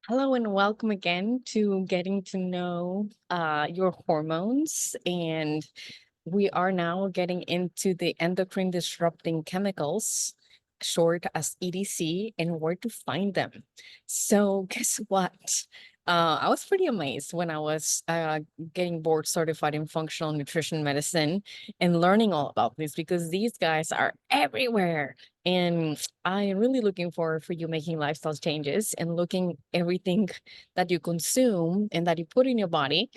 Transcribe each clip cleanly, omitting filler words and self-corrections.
Hello and welcome again to getting to know your hormones. And we are now getting into the endocrine disrupting chemicals, short as EDC, and where to find them. So, guess what? I was pretty amazed when I was getting board certified in functional nutrition medicine and learning all about this because these guys are everywhere. And I'm really looking forward for you making lifestyle changes and looking everything that you consume and that you put in your body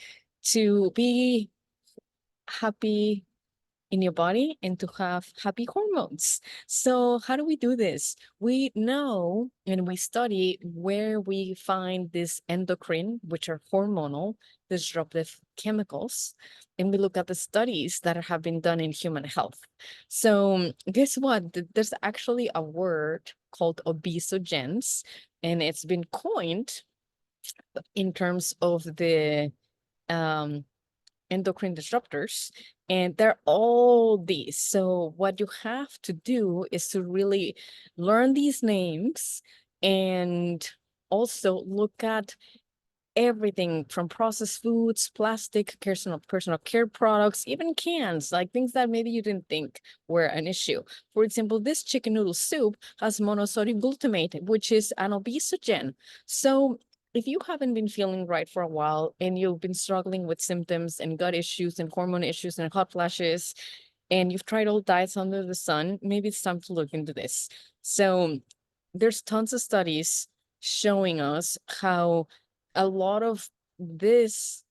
to be happy in your body and to have happy hormones. So, how do we do this? We know and we study where we find this endocrine, which are hormonal disruptive chemicals, and we look at the studies that have been done in human health. So, guess what? There's actually a word called obesogens, and it's been coined in terms of the um, endocrine disruptors, and they're all these. So what you have to do is to really learn these names and also look at everything from processed foods, plastic, personal care products, even cans, like things that maybe you didn't think were an issue. For example, this chicken noodle soup has monosodium glutamate, which is an obesogen. So if you haven't been feeling right for a while and you've been struggling with symptoms and gut issues and hormone issues and hot flashes, and you've tried all diets under the sun, maybe it's time to look into this. So there's tons of studies showing us how a lot of this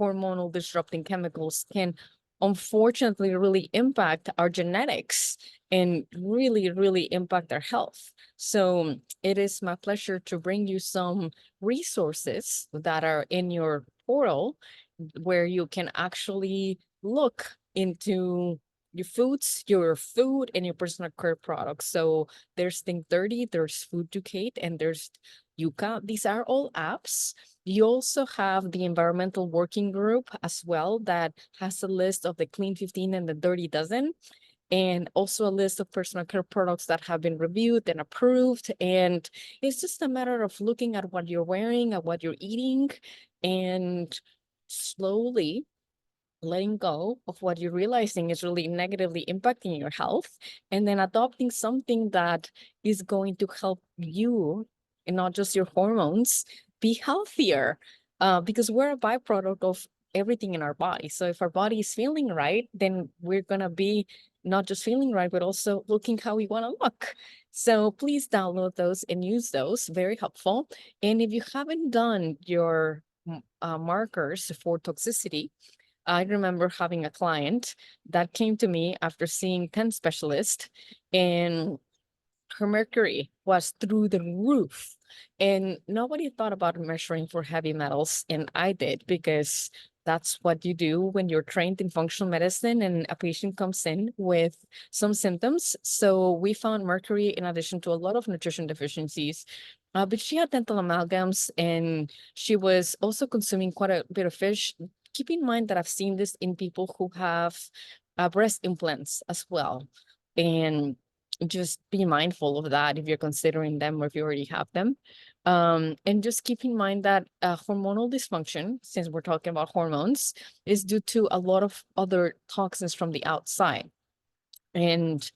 hormonal disrupting chemicals can unfortunately really impact our genetics and really impact our health. So it is my pleasure to bring you some resources that are in your portal where you can actually look into your food and your personal care products. So there's Think 30, there's Food Ducate, and there's Yuka. These are all apps. You also have the environmental working group as well that has a list of the clean 15 and the dirty dozen, and also a list of personal care products that have been reviewed and approved. And it's just a matter of looking at what you're wearing, at what you're eating, and slowly letting go of what you're realizing is really negatively impacting your health, and then adopting something that is going to help you and not just your hormones be healthier, because we're a byproduct of everything in our body. So if our body is feeling right, then we're going to be not just feeling right, but also looking how we want to look. So please download those and use those. Very helpful. And if you haven't done your markers for toxicity, I remember having a client that came to me after seeing 10 specialists, and her mercury was through the roof. And nobody thought about measuring for heavy metals. And I did, because that's what you do when you're trained in functional medicine and a patient comes in with some symptoms. So we found mercury in addition to a lot of nutrition deficiencies. But she had dental amalgams and she was also consuming quite a bit of fish. Keep in mind that I've seen this in people who have breast implants as well. And just be mindful of that if you're considering them or if you already have them. And just keep in mind that hormonal dysfunction, since we're talking about hormones, is due to a lot of other toxins from the outside. And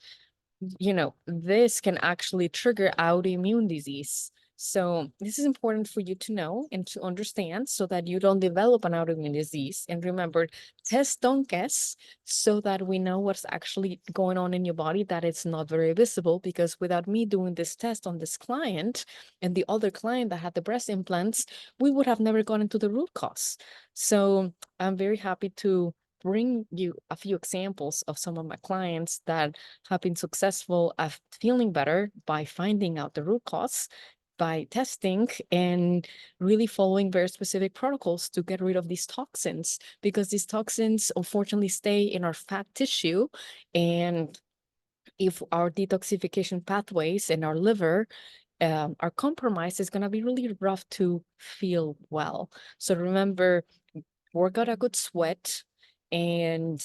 this can actually trigger autoimmune disease. So this is important for you to know and to understand so that you don't develop an autoimmune disease. And remember, test, don't guess, so that we know what's actually going on in your body, that it's not very visible. Because without me doing this test on this client and the other client that had the breast implants, we would have never gone into the root cause. So I'm very happy to bring you a few examples of some of my clients that have been successful at feeling better by finding out the root cause, by testing and really following very specific protocols to get rid of these toxins, because these toxins unfortunately stay in our fat tissue. And if our detoxification pathways and our liver are compromised, it's going to be really rough to feel well. So remember, work out a good sweat and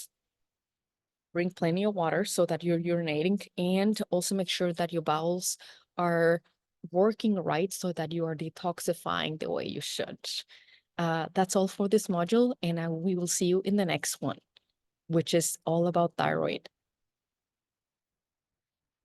drink plenty of water so that you're urinating, and also make sure that your bowels are working right so that you are detoxifying the way you should. That's all for this module, and we will see you in the next one, which is all about thyroid.